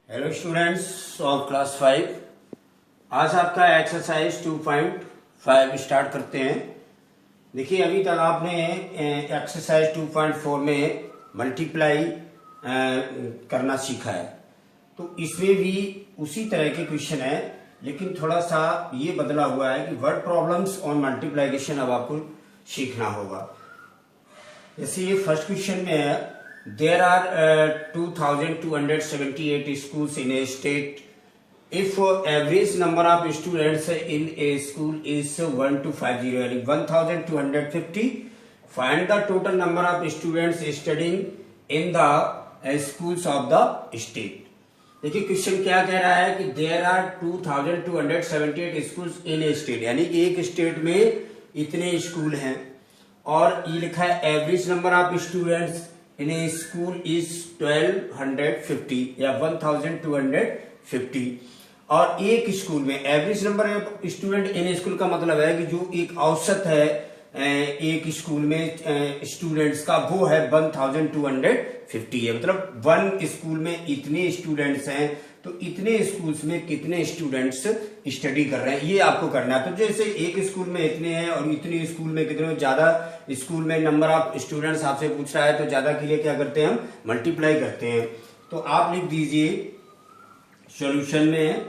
Hello students of class 5। आज आपका exercise 2.5 start करते हैं। देखिए अभी तक आपने एक्सरसाइज 2.4 में मल्टीप्लाई करना सीखा है, तो इसमें भी उसी तरह के क्वेश्चन है, लेकिन थोड़ा सा ये बदला हुआ है कि वर्ड प्रॉब्लम्स ऑन मल्टीप्लिकेशन अब आपको सीखना होगा। जैसे ये फर्स्ट क्वेश्चन में है, there are 2278 schools in a state. If average number of students in a school is 1250 यानी 1250, find the total number of students studying in the schools of the state. देखिए क्वेश्चन क्या कह रहा है कि there are 2278 schools in a state, यानी कि एक स्टेट में इतने स्कूल हैं, और ये लिखा है average number of students in A school is 1250 या 1250, और एक स्कूल में average number of student in school का मतलब है कि जो एक औसत है एक स्कूल में स्टूडेंट्स का, वो है 1250 है। मतलब वन स्कूल में इतने स्टूडेंट्स हैं, तो इतने स्कूल्स में कितने स्टूडेंट्स स्टडी कर रहे हैं ये आपको करना है। तो जैसे एक स्कूल में इतने हैं और इतने स्कूल में कितने, ज्यादा स्कूल में नंबर ऑफ स्टूडेंट्स आपसे पूछ रहा है, तो ज्यादा के लिए क्या करते हैं, हम मल्टीप्लाई करते हैं। तो आप लिख दीजिए सॉल्यूशन में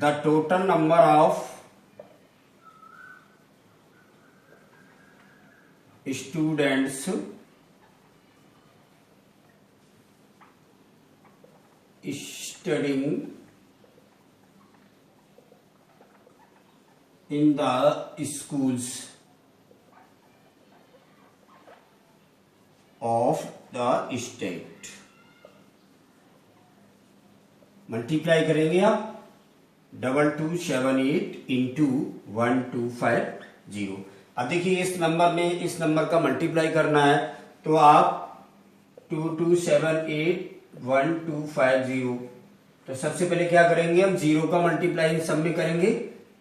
the total number of students studying in the schools of the state। Multiply करेंगे आप 2278 इंटू 1250। अब देखिए इस नंबर में इस नंबर का मल्टीप्लाई करना है, तो आप 2278 1250, तो सबसे पहले क्या करेंगे, हम जीरो का मल्टीप्लाई सब में करेंगे।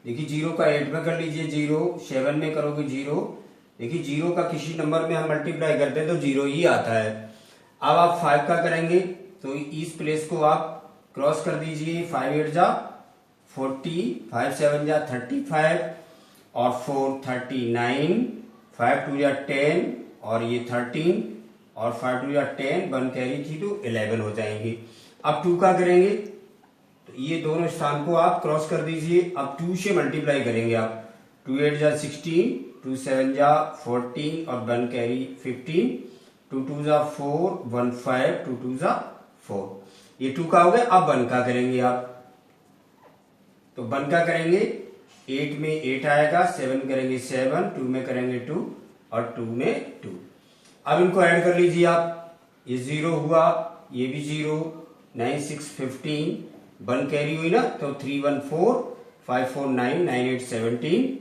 देखिए जीरो का 8 में कर लीजिए, जीरो 7 में करोगे जीरो। देखिए जीरो का किसी नंबर में हम मल्टीप्लाई करते हैं तो जीरो ही आता है। अब आप 5 का करेंगे, तो इस प्लेस को आप क्रॉस कर दीजिए। 5 8 जा 40, 5 7 जा 35 और 4 39, 5 2 जा 10 और ये 13 और 5 2 या 10, 1 कैरी थी तो 11 हो जाएंगे। अब 2 का करेंगे, तो ये दोनों स्थान को आप क्रॉस कर दीजिए। अब 2 से मल्टीप्लाई करेंगे आप, 2 8 जा 16, 2 7 जा 14 और 1 कैरी 15, 2 2 जा 4, 1 5, 2 2 जा 4। ये 2 का हो गया। अब 1 का करेंगे आप, तो 1 का करेंगे 8 में 8 आएगा, 7 करेंगे 7, 2 में करेंगे 2 और 2 में 2। अब इनको ऐड कर लीजिए आप, ये 0 हुआ, ये भी 0, 9 6 15, 1 कैरी हुई ना, तो 3 1 4, 5 4 9, 9 8 17,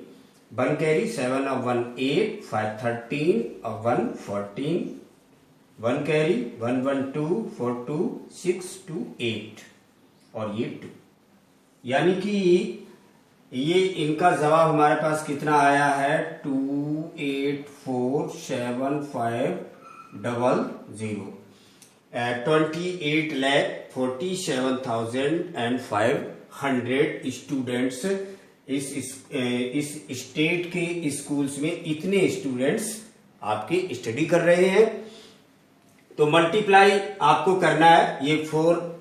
1 कैरी 7 और 1 8, 5 13 और 1 14, 1 कैरी 1 1 2, 4 2, 6 2 8 और ये 2। यानी कि ये इनका जवाब हमारे पास कितना आया है, 2847500। 28,47,500 स्टूडेंट्स इस स्टेट के स्कूल्स में इतने स्टूडेंट्स आपके स्टडी कर रहे हैं। तो मल्टीप्लाई आपको करना है, ये 4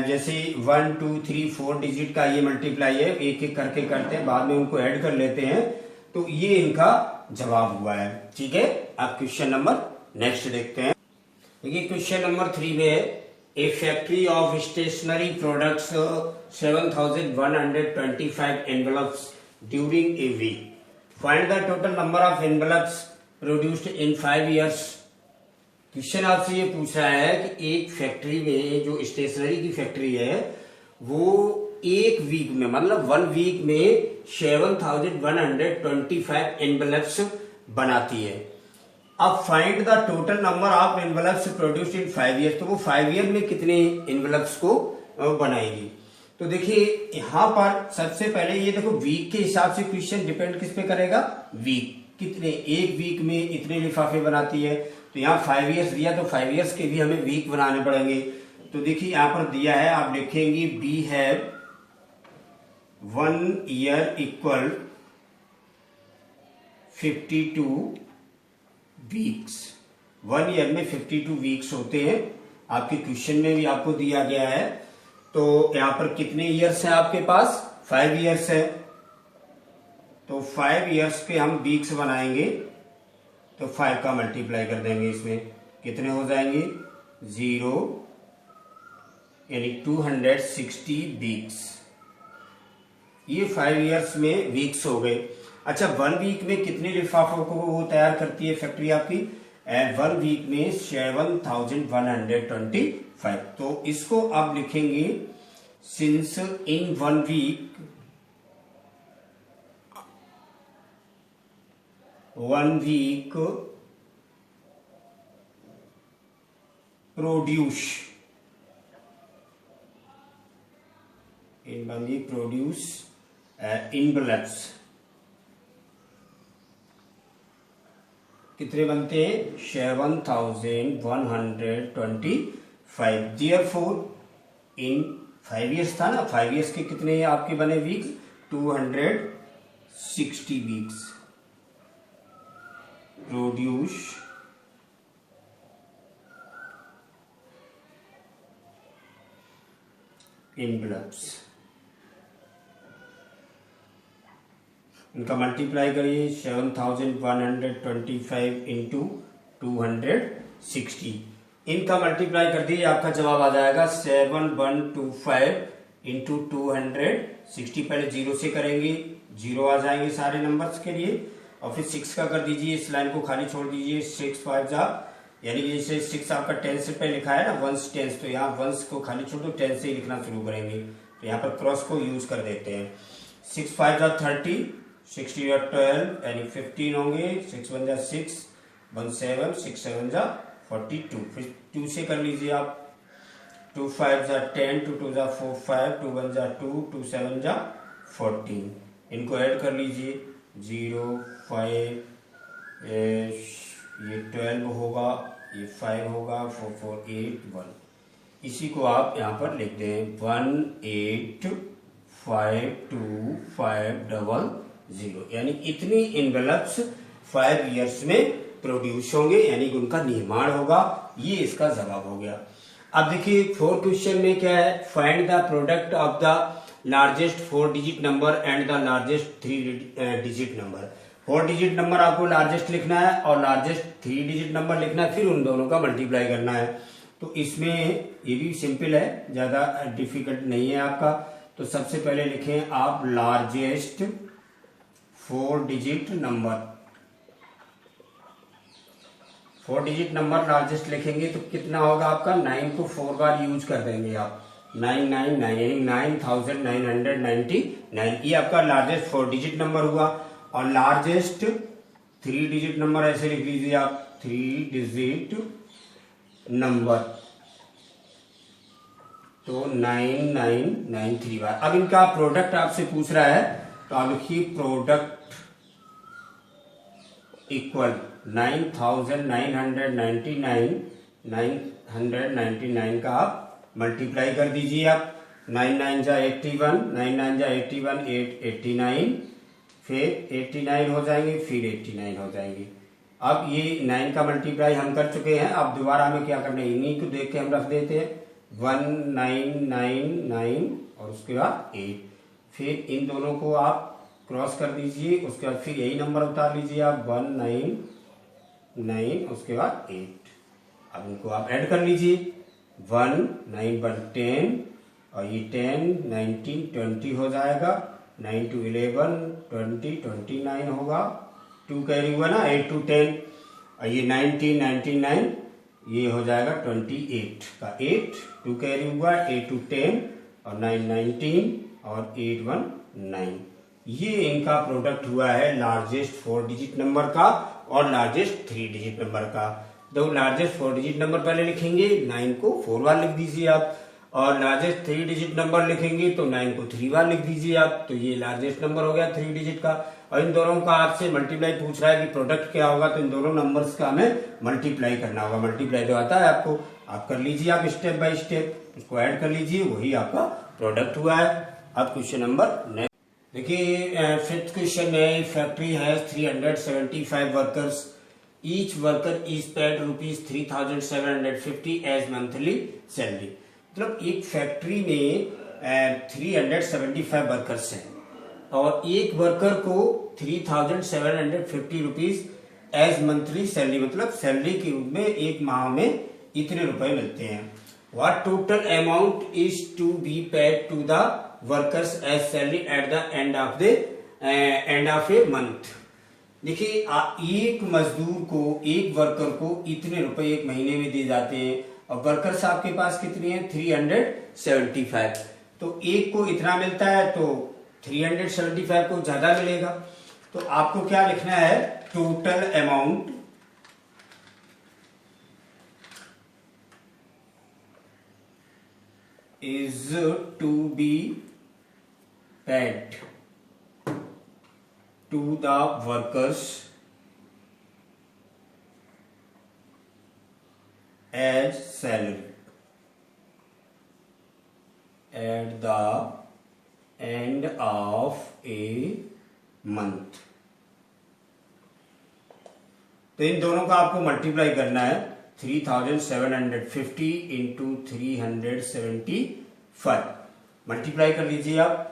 जैसे 1 2 3 4 डिजिट का ये मल्टीप्लाई है, एक एक करके करते हैं, बाद में उनको ऐड कर लेते हैं, तो ये इनका जवाब हुआ है। ठीक है, अब क्वेश्चन नंबर नेक्स्ट देखते हैं। देखिए क्वेश्चन नंबर 3 में है, a factory of stationery products 7125 envelopes during a week, find the total number of envelopes produced in 5 years. Question आपसे ये पूछ रहा है कि एक फैक्ट्री में, जो स्टेशनरी की फैक्ट्री है, वो एक वीक में मतलब 1 वीक में 7125 एनवेलप्स बनाती है। अब find the total number of envelopes produced in 5 year, तो वो 5 ईयर में कितने एनवेलप्स को बनाएगी। तो देखिए यहां पर सबसे पहले ये देखो, वीक के हिसाब से क्वेश्चन डिपेंड किस पे करेगा, वीक कितने, एक वीक में इतने लिफाफे बनाती है, तो यहाँ 5 ईयर्स दिया तो 5 ईयर्स के भी हमें वीक बनाने पड़ेंगे। तो देखिए यहाँ पर दिया है, आप लिखेंगे we have 1 year equal 52 weeks. 1 year में 52 वीक्स होते हैं, आपके क्वेश्चन में भी आपको दिया गया है। तो यहाँ पर कितने ईयर्स हैं आपके पास? 5 ईयर्स है। तो 5 ईयर्स के हम वीक्स बनाएंगे तो 5 का मल्टीप्लाई कर देंगे, इसमें कितने हो जाएंगे? 0 यानी 260 वीक्स। ये 5 ईयर्स में वीक्स हो गए। अच्छा, 1 वीक में कितने लिफाफों को वो तैयार करती है फैक्ट्री आपकी? 1 वीक में 7125। तो इसको आप लिखेंगे since in 1 week 1 week produce in 1 week produce envelopes. कितने बनते हैं? 7125। देयरफॉर इन 5 ईयर्स था ना, 5 ईयर्स के कितने आपके बने वीक्स? 260 weeks produce envelopes। इनका मल्टीप्लाई करिए 7125 इंटू 260। इनका मल्टीप्लाई कर दिए, आपका जवाब आ जाएगा 7125 इंटू 260। पहले 0 से करेंगे, 0 आ जाएंगे सारे नंबर्स के लिए, और फिर 6 का कर दीजिए, इस लाइन को खाली छोड़ दीजिए। 6 5 जा, यानी कि जैसे 6 आपका 10 से पहले लिखा है ना, वंस 10, तो यहाँ वंस को खाली छोड़ दो, 10 से ही लिखना शुरू करेंगे। तो यहाँ पर क्रॉस को यूज कर देते हैं। 6 5 जा 30, 60 या 12 यानी 15 होंगे। 6 1 जा 6, 1 7, 6 7 जा 42। फिर 2 से कर लीजिए आप। 2 5 जा 10, 2 2 जा 4 5, 2 1 जा 2, 2 7 जा 14। इनको ऐड कर लीजिए, 0 5, ये 12 होगा, ये 5 होगा, 4 4 8 1। इसी को आप यहाँ पर लिख दें 1852500, यानी इतनी इनवेलप्स 5 ईयर्स में प्रोड्यूस होंगे, यानी कि उनका निर्माण होगा। ये इसका जवाब हो गया। अब देखिए 4 क्वेश्चन में क्या है? Find the product of the largest 4 digit number and the largest 3 digit number. 4 digit number आपको लार्जेस्ट लिखना है और लार्जेस्ट 3 डिजिट नंबर लिखना है, फिर उन दोनों का मल्टीप्लाई करना है। तो इसमें ये भी सिंपल है, ज्यादा डिफिकल्ट नहीं है आपका। तो सबसे पहले लिखें आप largest 4 digit number. 4 digit number largest लिखेंगे तो कितना होगा आपका? 9 को 4 बार यूज कर देंगे आप, 999 यानी 9999। ये आपका लार्जेस्ट 4 डिजिट नंबर हुआ। और लार्जेस्ट 3 डिजिट नंबर ऐसे लिख लीजिए आप, 3 डिजिट नंबर, तो 9993 बार। अब इनका प्रोडक्ट आपसे पूछ रहा है, तो आप लिखिए प्रोडक्ट इक्वल 9999 का आप मल्टीप्लाई कर दीजिए आप। 9 9 जा 81, 9 9 जा 81, 8 89, फिर 89 हो जाएंगे, फिर 89 हो जाएंगे। अब ये 9 का मल्टीप्लाई हम कर चुके हैं। अब दोबारा हमें क्या करना है? इन्हीं को देख के हम रख देते हैं 1999 और उसके बाद 8। फिर इन दोनों को आप क्रॉस कर दीजिए, उसके बाद फिर यही नंबर उतार लीजिए आप, 199 उसके बाद 8। अब इनको आप ऐड कर लीजिए, 1 9 1 10 और ये 10 19 20 हो जाएगा, 9 2 11 20 29 होगा, 2 कैरी हुआ ना, 8 2 10 और ये 19 99 ये हो जाएगा 28 का 8, 2 कैरी हुआ, 8 2 10 और 9 19 और 8 1 9। ये इनका प्रोडक्ट हुआ है लार्जेस्ट 4 डिजिट नंबर का और लार्जेस्ट 3 डिजिट नंबर का। तो लार्जेस्ट 4 डिजिट नंबर पहले लिखेंगे, 9 को 4 बार लिख दीजिए आप, और लार्जेस्ट 3 डिजिट नंबर लिखेंगे तो 9 को 3 बार लिख दीजिए आप। तो ये लार्जेस्ट नंबर हो गया 3 डिजिट का। और इन दोनों का आपसे मल्टीप्लाई पूछ रहा है कि प्रोडक्ट क्या होगा, तो इन दोनों नंबर्स का हमें मल्टीप्लाई करना होगा। मल्टीप्लाई तो आता है आपको, आप कर लीजिए, आप स्टेप बाय स्टेप उसको ऐड कर लीजिए, वही आपका प्रोडक्ट हुआ है। अब क्वेश्चन नंबर नेक्स्ट देखिए, फिफ्थ क्वेश्चन है, factory has 375 workers, each worker is paid ₹3,750 as monthly salary. मतलब एक फैक्ट्री में 375 वर्कर्स हैं और एक वर्कर को 3,750 रुपीज एज मंथली सैलरी, मतलब सैलरी के रूप में एक माह में इतने रुपए मिलते हैं। What total amount is to be paid to the workers as salary at the end of a month. देखिए, एक मजदूर को, एक वर्कर को इतने रुपए एक महीने में दिए जाते हैं और वर्कर्स आपके पास कितने हैं 375, तो एक को इतना मिलता है तो 375 को ज्यादा मिलेगा। तो आपको क्या लिखना है, total amount is to be paid to the workers as salary at the end of a month। तो इन दोनों का आपको मल्टीप्लाई करना है, 3,750 इंटू 375 मल्टीप्लाई कर लीजिए आप,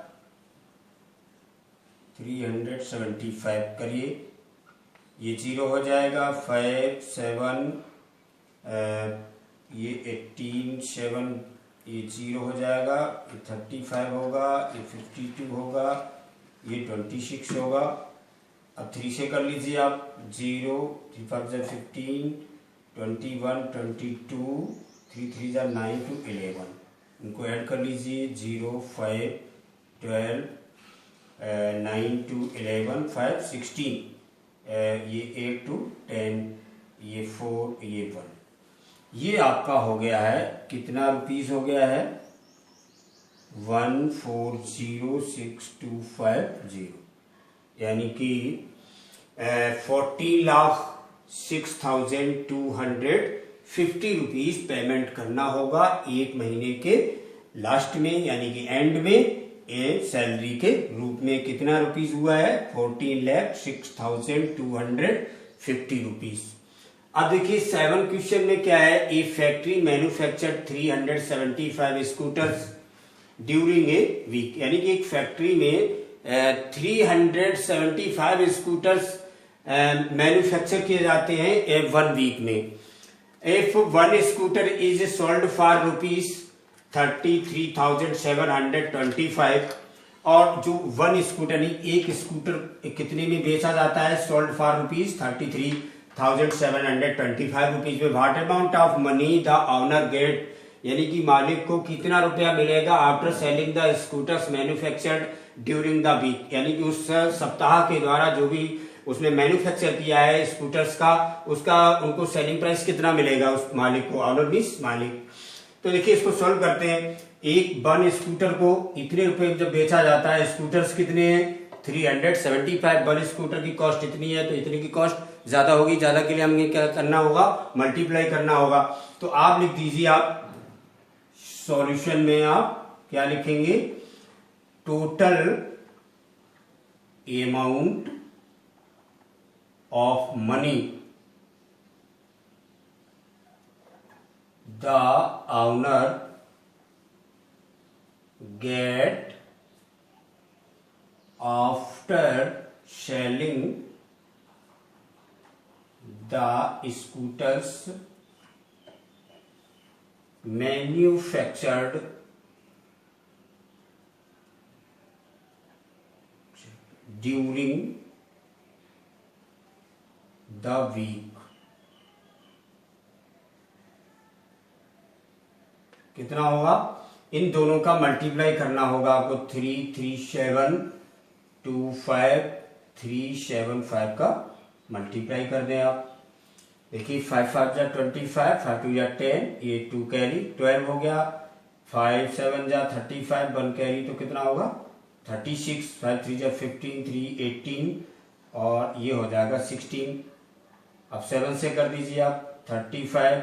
375 करिए, ये 0 हो जाएगा, 5 7 ये 18 7 ये 0 हो जाएगा, ये 35 होगा, ये 52 होगा, ये 26 होगा। अब 3 से कर लीजिए आप, 0 3 5 15 21 22 3 3 9 to 11, इनको ऐड कर लीजिए, 0 5 12 9 to 11 5 16, ये 8 to 10, ये 4 ये 1, ये आपका हो गया है कितना रुपीस हो गया है 1406,250, यानी कि 40,06,250 रुपीज पेमेंट करना होगा एक महीने के लास्ट में, यानी कि एंड में, ये सैलरी के रूप में। कितना रुपीज हुआ है 14,06,250 रुपीज। अब देखिए 7 क्वेश्चन में क्या है, a factory manufactured 375 scooters during a week, यानी कि एक फैक्ट्री में 375 स्कूटर्स मैन्युफैक्चर किए जाते हैं 1 वीक में। If 1 scooter is sold for ₹33,725, और जो 1 स्कूटर नहीं, एक स्कूटर कितने में बेचा जाता है, सोल्ड फॉर ₹33,725 रुपीज में। What amount of money the owner get, यानी कि मालिक को कितना रुपया मिलेगा after selling the scooters manufactured during the week, यानी कि उस सप्ताह के द्वारा जो भी उसने मैन्युफैक्चर किया है स्कूटर्स का, उसका उनको सेलिंग प्राइस कितना मिलेगा उस मालिक को, ऑनर मींस मालिक। तो देखिए इसको सॉल्व करते हैं। एक 1 स्कूटर को इतने रुपए जब बेचा जाता है, स्कूटर्स कितने हैं 375, 1 स्कूटर की कॉस्ट इतनी है, तो इतने की कॉस्ट ज्यादा होगी, ज्यादा के लिए हमें क्या करना होगा, मल्टीप्लाई करना होगा। तो आप लिख दीजिए, आप सॉल्यूशन में आप क्या लिखेंगे, total amount of money the owner get after selling the scooters manufactured during the week. कितना होगा, इन दोनों का मल्टीप्लाई करना होगा आपको, 3,3,7,2,5,3,7,5 का मल्टीप्लाई कर दें आप। देखिए 5 5 जा 25, 5 2 जा 10, ये 2 कैरी 12 हो गया, 5 7 जा 35, 1 कैरी, तो कितना होगा 36, 5 3 जा 15, 3 18 और ये हो जाएगा 16। अब 7 से कर दीजिए आप 35,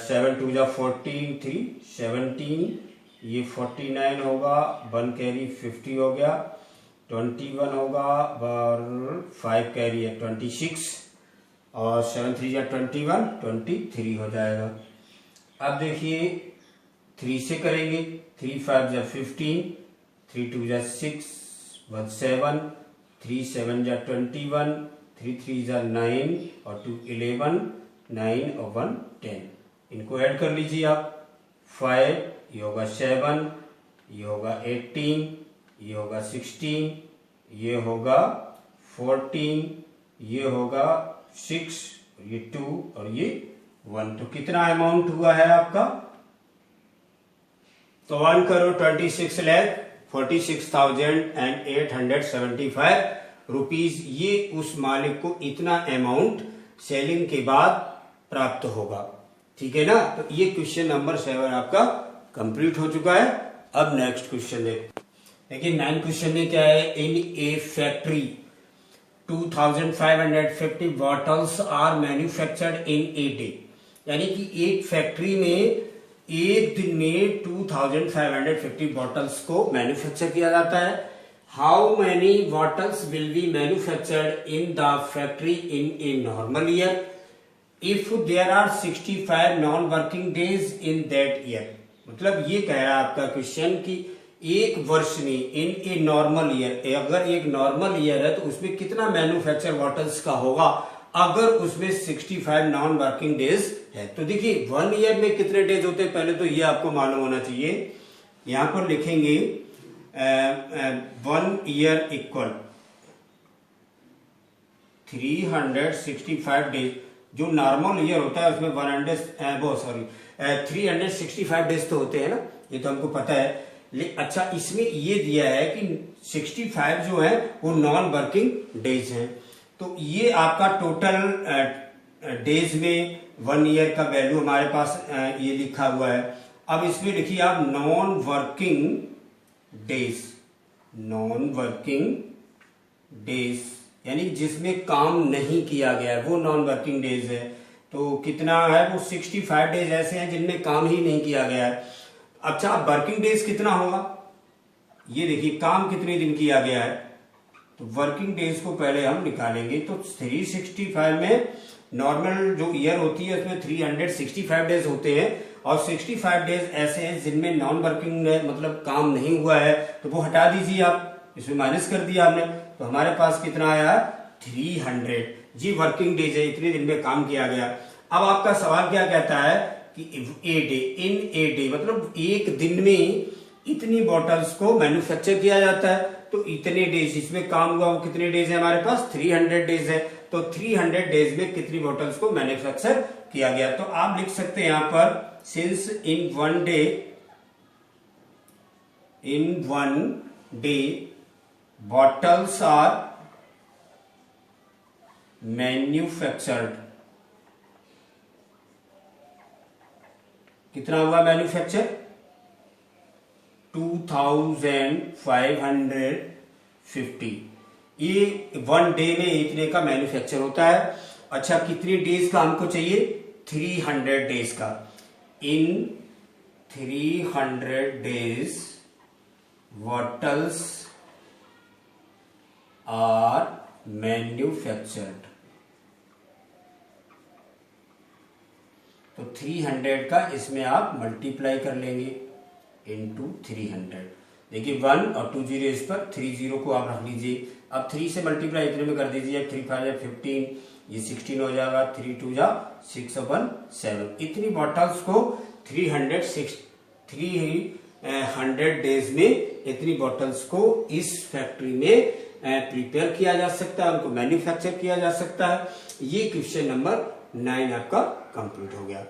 7 2 जा 14, 3 17, ये 49 होगा, 1 कैरी 50 हो गया, 21 होगा और 5 कैरी है 26 और 7 3 जा 21, 23 हो जाएगा। अब देखिए 3 से करेंगे, 3 5 जा 15, 3 2 जा 6, 1 7, 3 7 जा 21, 3 3 जा 9 और 2 11, 9 और 1 10। इनको ऐड कर लीजिए आप। 5, ये होगा 7, ये होगा 18, ये होगा 16, ये होगा 14, ये होगा 6, ये 2 और ये 1। तो कितना अमाउंट हुआ है आपका? तो 1,46,46,875 रुपीज ये उस मालिक को इतना अमाउंट सेलिंग के बाद प्राप्त होगा। ठीक है ना। तो ये क्वेश्चन नंबर 7 आपका कंप्लीट हो चुका है। अब नेक्स्ट क्वेश्चन देखिए 9 क्वेश्चन में क्या है। In a factory 2550 bottles are manufactured in a day, यानी कि एक फैक्ट्री में एक दिन में 2550 बॉटल्स को मैन्युफैक्चर किया जाता है। How many bottles will be manufactured in the factory in a normal year if there are 65 non working days in that year. मतलब ये कह रहा है आपका क्वेश्चन कि एक वर्ष में इन ए नॉर्मल ईयर, अगर एक नॉर्मल ईयर है तो उसमें कितना मैन्युफैक्चर बॉटल्स का होगा अगर उसमें 65 नॉन वर्किंग डेज है। तो देखिए 1 ईयर में कितने डेज होते हैं पहले तो ये आपको मालूम होना चाहिए। यहां पर लिखेंगे 1 ईयर इक्वल 365 डेज। जो नॉर्मल ईयर होता है उसमें 365 डेज तो होते हैं ना, ये तो हमको पता है। अच्छा इसमें ये दिया है कि 65 जो है वो नॉन वर्किंग डेज हैं। तो ये आपका टोटल डेज में 1 ईयर का वैल्यू हमारे पास ये लिखा हुआ है। अब इसमें लिखिए आप non working days, non working days यानी जिसमें काम नहीं किया गया है वो नॉन वर्किंग डेज है। तो कितना है वो 65 डेज ऐसे हैं जिनमें काम ही नहीं किया गया है। अच्छा वर्किंग डेज कितना होगा, ये देखिए काम कितने दिन किया गया है। तो वर्किंग डेज को पहले हम निकालेंगे। तो 365 में नॉर्मल जो ईयर होती है उसमें 365 डेज होते हैं और 65 डेज ऐसे हैं जिनमें नॉन वर्किंग मतलब काम नहीं हुआ है, तो वो हटा दीजिए आप, इसमें माइनस कर दिया आपने। तो हमारे पास कितना आया 300 जी वर्किंग डेज है, इतने दिन में काम किया गया। अब आपका सवाल क्या कहता है कि a day, in a day मतलब एक दिन में इतनी बॉटल्स को मैन्युफैक्चर किया जाता है। तो इतने डेज इसमें काम हुआ वो कितने डेज है हमारे पास 300 डेज है। तो 300 डेज में कितनी बॉटल्स को मैन्युफैक्चर किया गया। तो आप लिख सकते हैं यहां पर since in one day bottles are manufactured, कितना हुआ मैन्युफैक्चर 2550। ये 1 डे में इतने का मैन्युफैक्चर होता है। अच्छा कितनी डेज का हमको चाहिए 300 डेज का। इन 300 डेज बॉटल्स आर मैन्युफैक्चर्ड। तो 300 का इसमें आप मल्टीप्लाई कर लेंगे इंटू 300। देखिए 1 और 2 जीरो इस पर 3 जीरो को आप रख लीजिए। अब 3 से मल्टीप्लाई इतने में कर दीजिए 3 5 15, ये 16 हो जाएगा, 3 2 जा 6 1 7। इतनी बॉटल्स को 300 डेज में इतनी बॉटल्स को इस फैक्ट्री में प्रिपेयर किया जा सकता है, उनको मैन्युफैक्चर किया जा सकता है। ये क्वेश्चन नंबर 9 आपका कंप्लीट हो गया।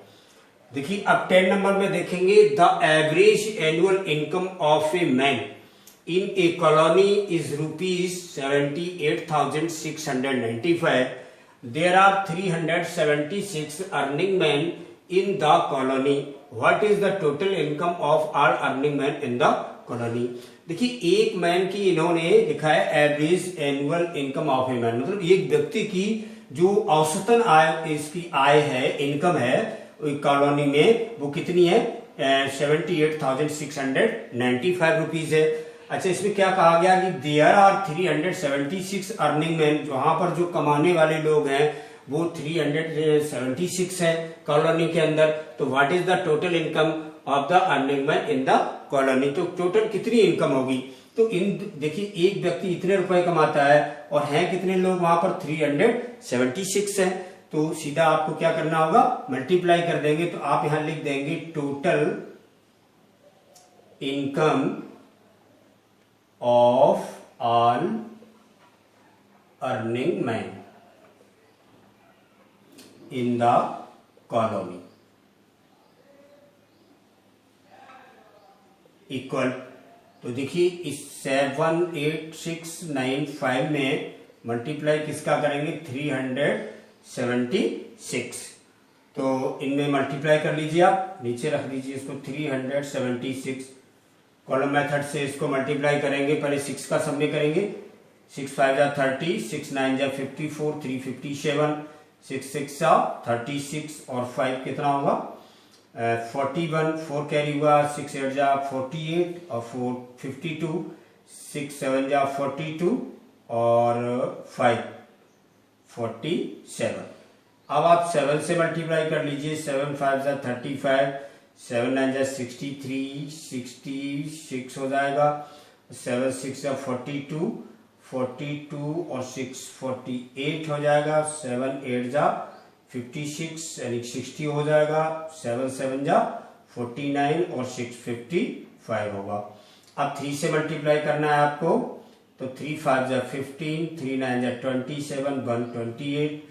देखिए अब 10 नंबर में देखेंगे the average annual income of a man in a colony is ₹78,695। There are 376 earning man in the colony, what is the total income of all earning man in the colony. देखिए एक man की इन्होंने लिखा है average annual income of a man, मतलब एक व्यक्ति की जो औसतन आय, इसकी आय है, इनकम है कॉलोनी में, वो कितनी है 78,695 रुपीज है। अच्छा इसमें क्या कहा गया कि देयर आर 376 अर्निंग मैन, वहां पर जो कमाने वाले लोग हैं वो 376 है कॉलोनी के अंदर। तो what is the total income of the earning man in the colony, तो टोटल कितनी इनकम होगी। तो इन देखिए एक व्यक्ति इतने रुपए कमाता है और हैं कितने लोग वहां पर 376 है, तो सीधा आपको क्या करना होगा, मल्टीप्लाई कर देंगे। तो आप यहां लिख देंगे total income of all earning man in the colony equal, तो देखिए इस 78695 में मल्टीप्लाई किसका करेंगे 376, तो इनमें मल्टीप्लाई कर लीजिए, आप नीचे रख दीजिए इसको 376। कॉलम मेथड से इसको मल्टीप्लाई करेंगे, पहले 6 का सब में करेंगे, 6 5 जा 30, 6 9 जा 54, 357, 6 6 जा 36 और 5 कितना होगा 41, 4 कैरी हुआ, 6 8 जा 48 और 4 52, 6 7 जा 42 और 5 47। अब आप 7 से मल्टीप्लाई कर लीजिए, 7 5 जा 35, 7 9 जा 63, 66 हो जाएगा, 7 6 जा 42, 42 और 6 48 हो जाएगा, 7 8 जा 56 यानी 60 हो जाएगा, 7 7 जा 49 और 6 55 होगा। अब 3 से मल्टीप्लाई करना है आपको, तो 3 5 जा 15, 3 9 जा 27, 1 28,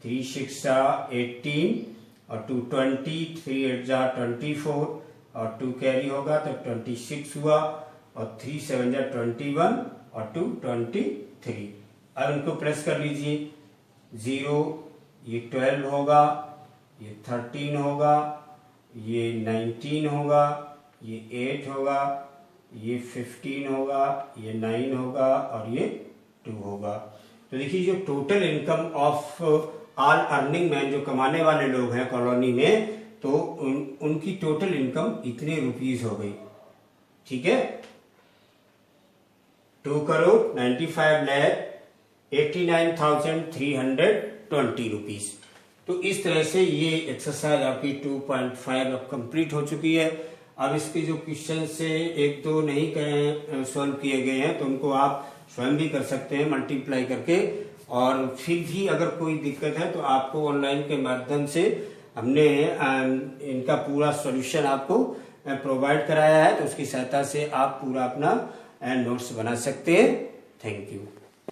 3 6 जा 18 और 2 20, 3 8 जा 24 और 2 कैरी होगा तो 26 हुआ और 3 7 जा 21 और 2 23। अब इनको प्रेस कर लीजिए, 0 ये 12 होगा, ये 13 होगा, ये 19 होगा, ये 8 होगा, ये 15 होगा, ये 9 होगा और ये 2 होगा। तो देखिए जो total income of all earning man, जो कमाने वाले लोग हैं कॉलोनी में, तो उनकी टोटल इनकम इतने रुपीस हो गई। ठीक है, 2,89,320 रुपीस। तो इस तरह से ये एक्सरसाइज आपकी 2.5 अब कंप्लीट हो चुकी है। अब इसके जो क्वेश्चन से एक दो नहीं सॉल्व किए गए हैं तो उनको आप स्वयं भी कर सकते हैं मल्टीप्लाई करके, और फिर भी अगर कोई दिक्कत है तो आपको ऑनलाइन के माध्यम से हमने इनका पूरा सॉल्यूशन आपको प्रोवाइड कराया है, तो उसकी सहायता से आप पूरा अपना नोट्स बना सकते हैं। Thank you.